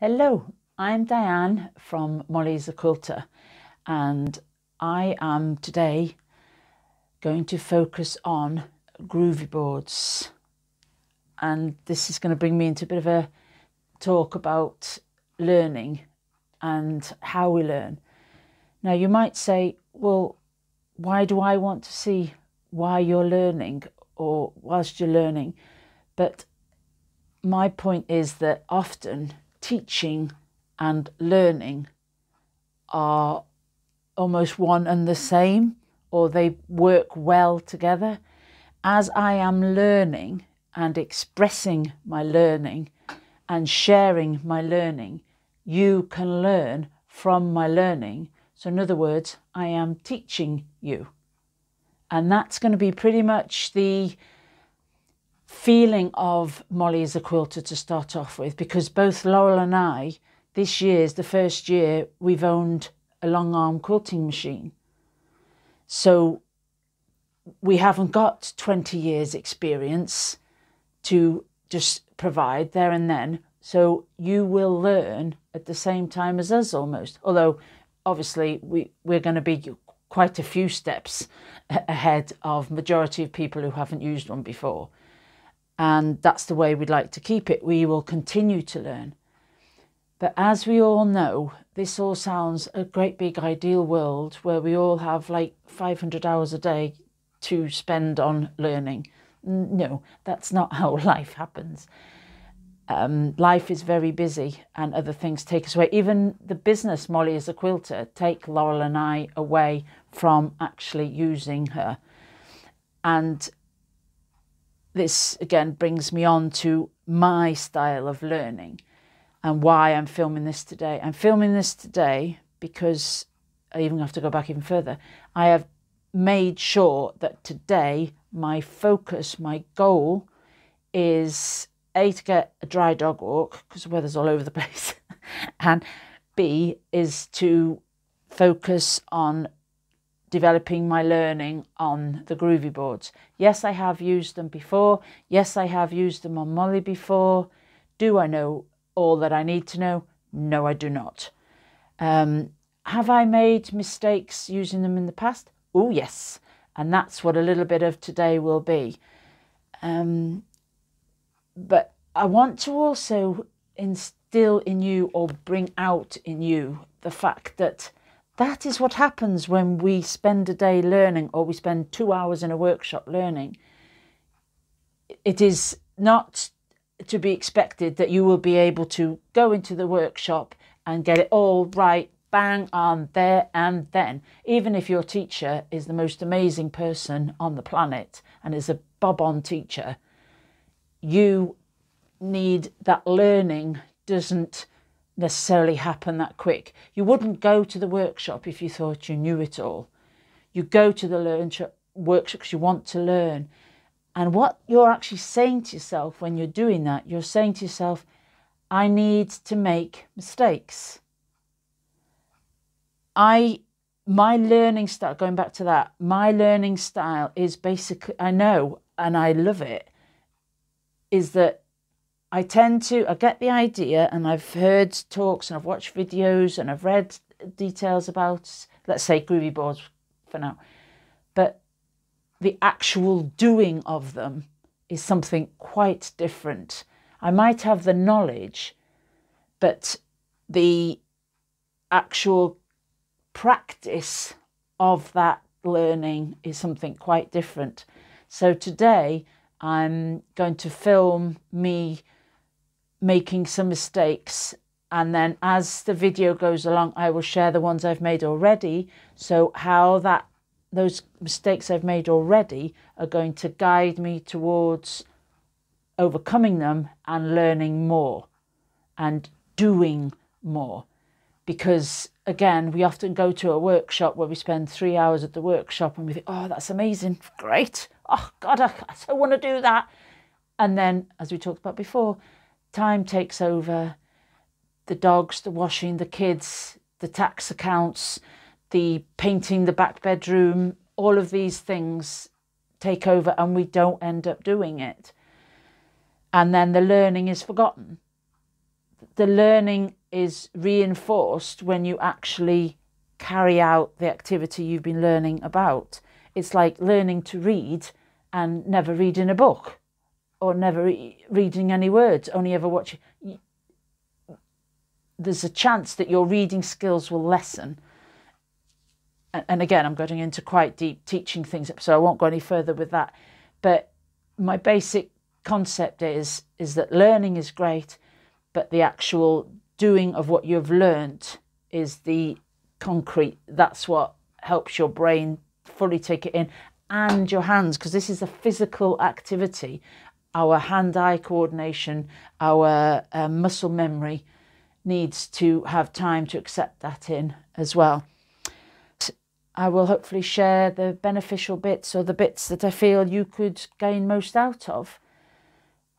Hello, I'm Diane from Mollie the Quilter, and I am today going to focus on groovy boards. And this is going to bring me into a bit of a talk about learning and how we learn. Now you might say, well, why do I want to see why you're learning or whilst you're learning? But my point is that often teaching and learning are almost one and the same, or they work well together. As I am learning and expressing my learning and sharing my learning, you can learn from my learning. So in other words, I am teaching you. And that's going to be pretty much the feeling of Mollie as a quilter to start off with, because both Laurel and I, this year is the first year we've owned a long arm quilting machine. So we haven't got 20 years experience to just provide there and then. So you will learn at the same time as us almost, although obviously we're going to be quite a few steps ahead of majority of people who haven't used one before. And that's the way we'd like to keep it. We will continue to learn. But as we all know, this all sounds a great big ideal world where we all have like 500 hours a day to spend on learning. No, that's not how life happens. Life is very busy and other things take us away. Even the business Mollie as a quilter take Laurel and I away from actually using her. And this again brings me on to my style of learning and why I'm filming this today. I'm filming this today because I even have to go back even further. I have made sure that today my focus, my goal is A, to get a dry dog walk because the weather's all over the place, and B, is to focus on developing my learning on the groovy boards. Yes, I have used them before. Yes, I have used them on Mollie before. Do I know all that I need to know? No, I do not. Have I made mistakes using them in the past? Oh, yes. And that's what a little bit of today will be. But I want to also instill in you or bring out in you the fact that that is what happens when we spend a day learning, or we spend 2 hours in a workshop learning. It is not to be expected that you will be able to go into the workshop and get it all right, bang on there and then. Even if your teacher is the most amazing person on the planet and is a bob-on teacher, you need that learning doesn't necessarily happen that quick. You wouldn't go to the workshop if you thought you knew it all. You go to the workshop because you want to learn. And what you're actually saying to yourself when you're doing that, you're saying to yourself, I need to make mistakes. My learning style, going back to that, my learning style is basically, I know, and I love it, is that I get the idea, and I've heard talks and I've watched videos and I've read details about, let's say, groovy boards for now. But the actual doing of them is something quite different. I might have the knowledge, but the actual practice of that learning is something quite different. So today I'm going to film me making some mistakes, and then as the video goes along I will share the ones I've made already, so how those mistakes I've made already are going to guide me towards overcoming them and learning more and doing more. Because again, we often go to a workshop where we spend 3 hours at the workshop and we think, oh, that's amazing, great, oh God, I so want to do that. And then, as we talked about before, time takes over. The dogs, the washing, the kids, the tax accounts, the painting the back bedroom, all of these things take over and we don't end up doing it. And then the learning is forgotten. the learning is reinforced when you actually carry out the activity you've been learning about. It's like learning to read and never reading a book, or never reading any words, only ever watching. There's a chance that your reading skills will lessen. And again, I'm getting into quite deep teaching things, so I won't go any further with that. But my basic concept is that learning is great, but the actual doing of what you've learned is the concrete. That's what helps your brain fully take it in, and your hands, because this is a physical activity. Our hand-eye coordination, our muscle memory needs to have time to accept that in as well. I will hopefully share the beneficial bits, or the bits that I feel you could gain most out of.